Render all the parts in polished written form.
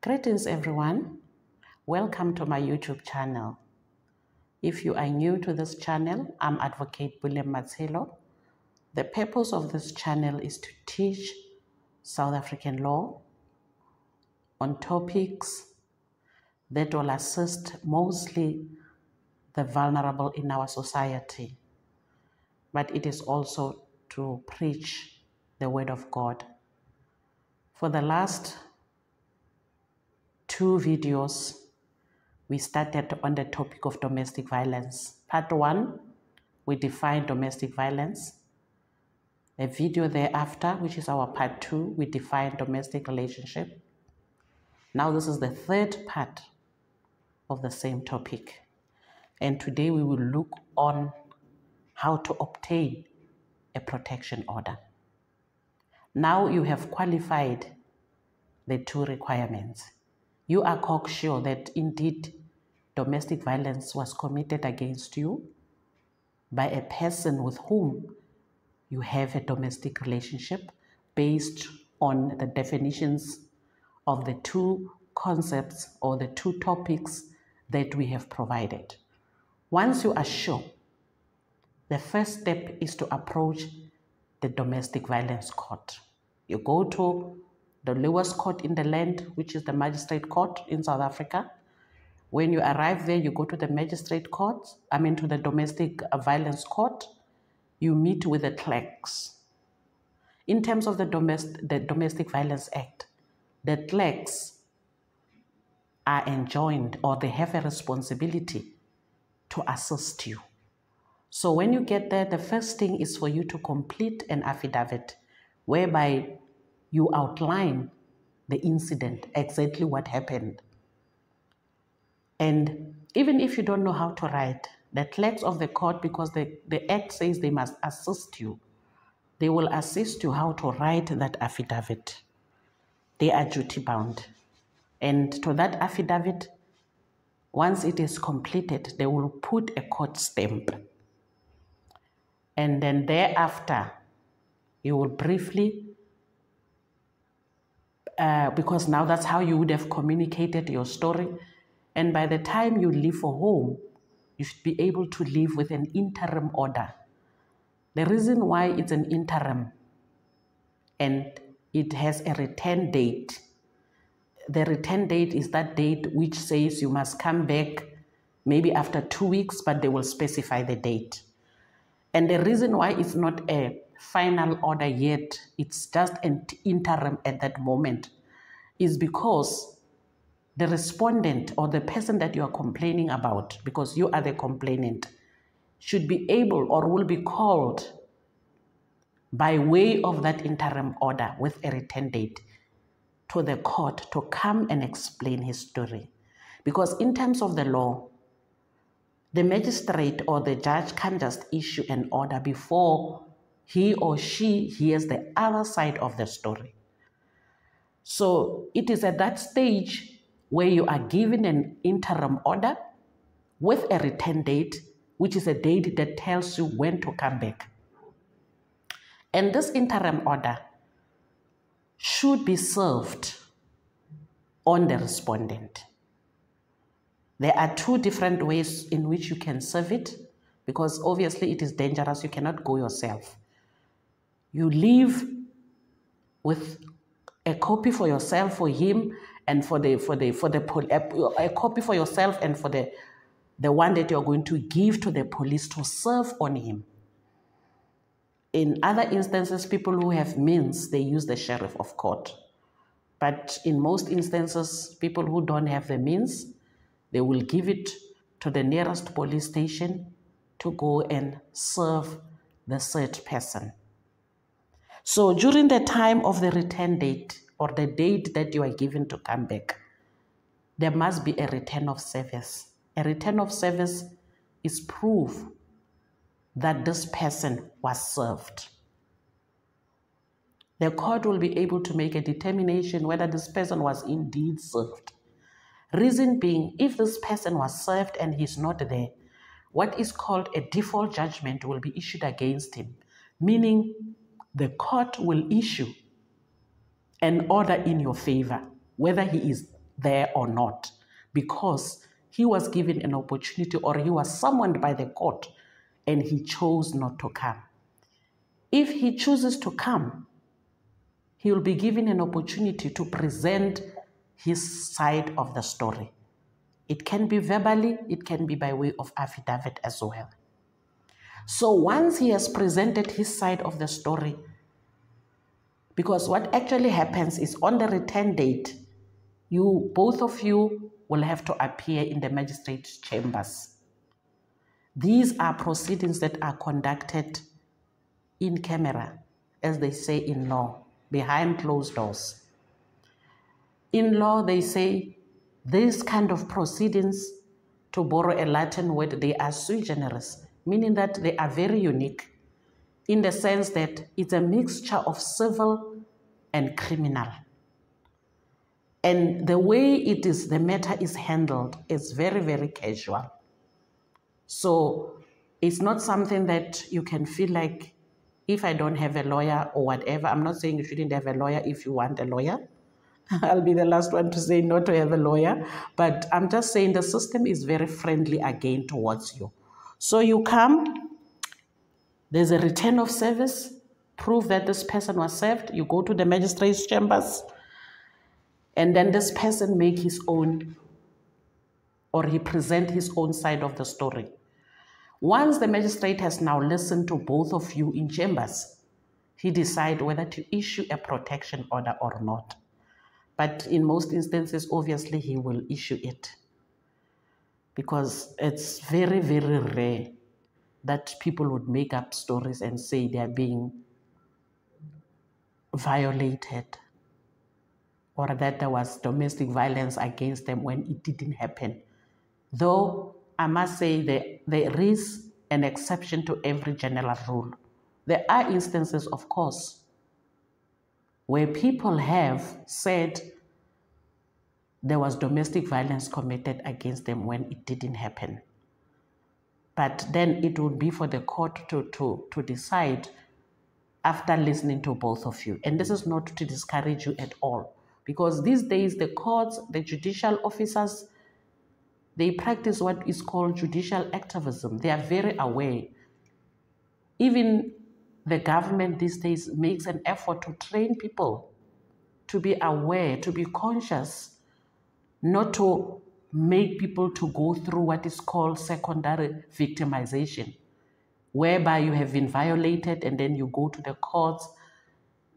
Greetings everyone, welcome to my YouTube channel. If you are new to this channel, I'm Advocate William Matselo. The purpose of this channel is to teach South African law on topics that will assist mostly the vulnerable in our society, but it is also to preach the word of God. For the last 2 videos, we started on the topic of domestic violence. Part 1, we defined domestic violence. A video thereafter, which is our part 2, we defined domestic relationship. Now this is the 3rd part of the same topic. And today we will look on how to obtain a protection order. Now you have qualified the 2 requirements. You are cocksure that indeed domestic violence was committed against you by a person with whom you have a domestic relationship based on the definitions of the 2 concepts or the 2 topics that we have provided. Once you are sure, the first step is to approach the domestic violence court. You go to the lowest court in the land, which is the magistrate court in South Africa. When you arrive there, you go to the magistrate court, to the domestic violence court. You meet with the clerks. In terms of the Domestic Violence Act, the clerks are enjoined, or they have a responsibility to assist you. So when you get there, the first thing is for you to complete an affidavit whereby you outline the incident, exactly what happened. And even if you don't know how to write, the clerks of the court, because the act says they must assist you, they will assist you how to write that affidavit. They are duty bound. And to that affidavit, once it is completed, they will put a court stamp. And then thereafter, you will briefly, because now that's how you would have communicated your story. And by the time you leave for home, you should be able to leave with an interim order. The reason why it's an interim and it has a return date, the return date is that date which says you must come back maybe after 2 weeks, but they will specify the date. And the reason why it's not a final order yet, it's just an interim at that moment, is because the respondent or the person that you are complaining about, because you are the complainant, should be able or will be called by way of that interim order with a return date to the court to come and explain his story. Because in terms of the law, the magistrate or the judge can't just issue an order before he or she hears the other side of the story. So it is at that stage where you are given an interim order with a return date, which is a date that tells you when to come back. And this interim order should be served on the respondent. There are 2 different ways in which you can serve it, because obviously it is dangerous. You cannot go yourself. You leave with a copy for yourself, for him, and a copy for yourself and for the one that you're going to give to the police to serve on him. In other instances, people who have means, they use the sheriff of court. But in most instances, people who don't have the means, they will give it to the nearest police station to go and serve the said person. So during the time of the return date or the date that you are given to come back, there must be a return of service. A return of service is proof that this person was served. The court will be able to make a determination whether this person was indeed served. Reason being, if this person was served and he's not there, what is called a default judgment will be issued against him, meaning the court will issue an order in your favor, whether he is there or not, because he was given an opportunity or he was summoned by the court and he chose not to come. If he chooses to come, he will be given an opportunity to present his side of the story. It can be verbally, it can be by way of affidavit as well. So once he has presented his side of the story, because what actually happens is on the return date, both of you will have to appear in the magistrate's chambers. These are proceedings that are conducted in camera, as they say in law, behind closed doors. In law, they say these kind of proceedings, to borrow a Latin word, they are sui generis, meaning that they are very unique in the sense that it's a mixture of civil and criminal. And the way the matter is handled is very, very casual. So it's not something that you can feel like, if I don't have a lawyer or whatever, I'm not saying you shouldn't have a lawyer if you want a lawyer. I'll be the last one to say not to have a lawyer, but I'm just saying the system is very friendly again towards you. So you come, there's a return of service, proof that this person was served, you go to the magistrate's chambers, and then this person make his own, or he present his own side of the story. Once the magistrate has now listened to both of you in chambers, he decides whether to issue a protection order or not. But in most instances, obviously, he will issue it, because it's very, very rare that people would make up stories and say they are being violated or that there was domestic violence against them when it didn't happen. Though I must say there is an exception to every general rule. There are instances, of course, where people have said there was domestic violence committed against them when it didn't happen. But then it would be for the court to decide after listening to both of you. And this is not to discourage you at all, because these days the courts, the judicial officers, they practice what is called judicial activism. They are very aware. Even the government these days makes an effort to train people to be aware, to be conscious, not to make people to go through what is called secondary victimization, whereby you have been violated and then you go to the courts,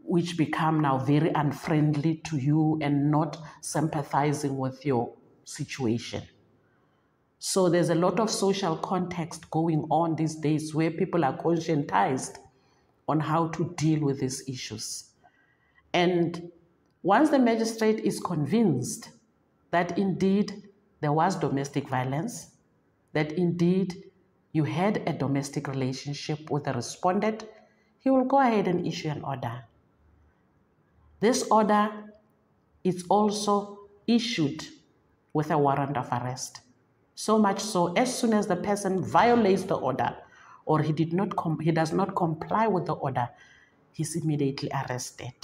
which become now very unfriendly to you and not sympathizing with your situation. So there's a lot of social context going on these days where people are conscientized on how to deal with these issues. And once the magistrate is convinced that indeed there was domestic violence, that indeed you had a domestic relationship with the respondent, he will go ahead and issue an order. This order is also issued with a warrant of arrest. So much so, as soon as the person violates the order or he does not comply with the order, he's immediately arrested.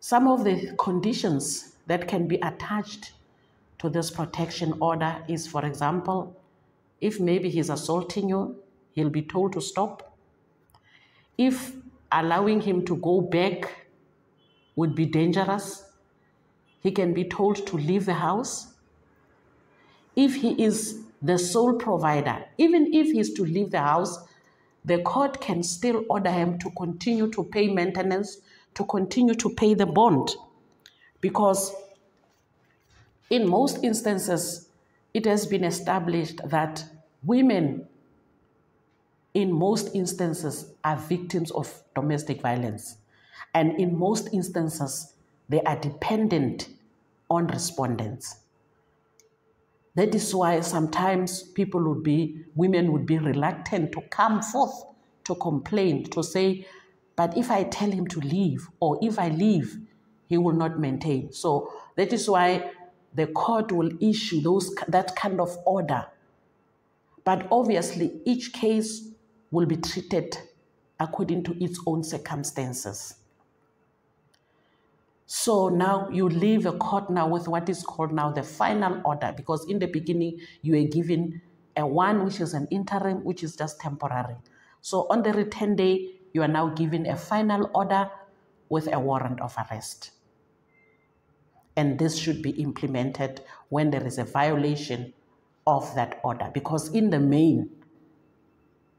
Some of the conditions that can be attached to this protection order is, for example, if maybe he's assaulting you, he'll be told to stop. If allowing him to go back would be dangerous, he can be told to leave the house. If he is the sole provider, even if he's to leave the house, the court can still order him to continue to pay maintenance, to continue to pay the bond. Because in most instances, it has been established that women, in most instances, are victims of domestic violence. And in most instances, they are dependent on respondents. That is why sometimes women would be reluctant to come forth to complain, to say, but if I tell him to leave, or if I leave, he will not maintain. So that is why the court will issue that kind of order. But obviously, each case will be treated according to its own circumstances. So now you leave a court now with what is called now the final order, because in the beginning you were given a one which is an interim, which is just temporary. So on the return day, you are now given a final order with a warrant of arrest. And this should be implemented when there is a violation of that order, because in the main,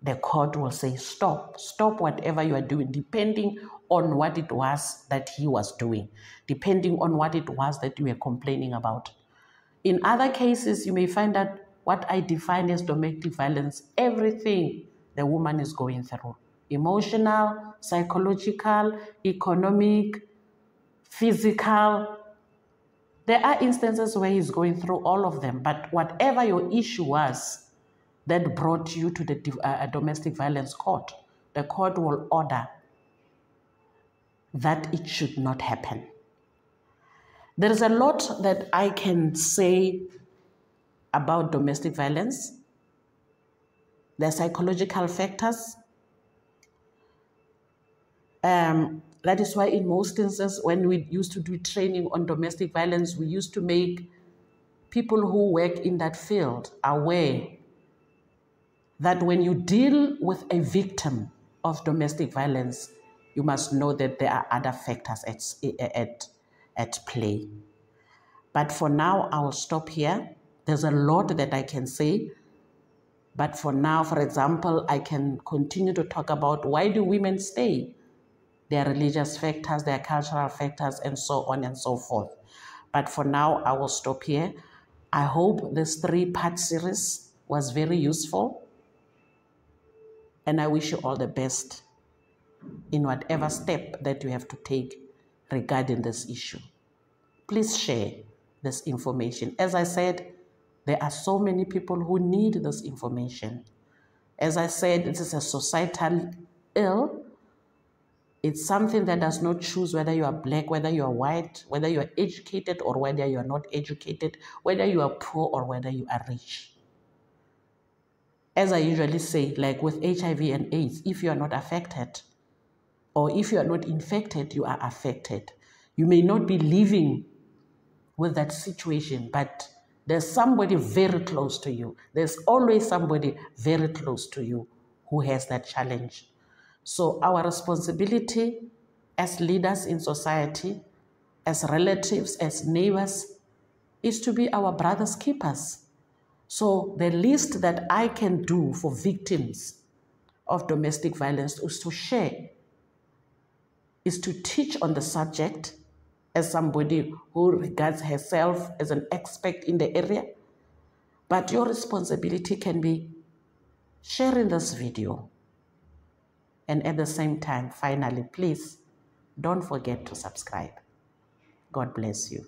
the court will say, stop whatever you are doing, depending on what it was that he was doing, depending on what it was that you were complaining about. In other cases, you may find that what I define as domestic violence, everything the woman is going through, emotional, psychological, economic, physical. There are instances where he's going through all of them, but whatever your issue was, that brought you to the domestic violence court, the court will order that it should not happen. There is a lot that I can say about domestic violence. There are psychological factors. That is why in most instances, when we used to do training on domestic violence, we used to make people who work in that field aware that when you deal with a victim of domestic violence, you must know that there are other factors at play. But for now, I will stop here. There's a lot that I can say. But for now, for example, I can continue to talk about why do women stay? There are religious factors, there are cultural factors, and so on and so forth. But for now, I will stop here. I hope this 3-part series was very useful. And I wish you all the best in whatever step that you have to take regarding this issue. Please share this information. As I said, there are so many people who need this information. As I said, it is a societal ill. It's something that does not choose whether you are black, whether you are white, whether you are educated or whether you are not educated, whether you are poor or whether you are rich. As I usually say, like with HIV and AIDS, if you are not affected or if you are not infected, you are affected. You may not be living with that situation, but there's somebody very close to you. There's always somebody very close to you who has that challenge. So our responsibility as leaders in society, as relatives, as neighbors, is to be our brother's keepers. So the least that I can do for victims of domestic violence is to share, is to teach on the subject as somebody who regards herself as an expert in the area. But your responsibility can be sharing this video. And at the same time, finally, please don't forget to subscribe. God bless you.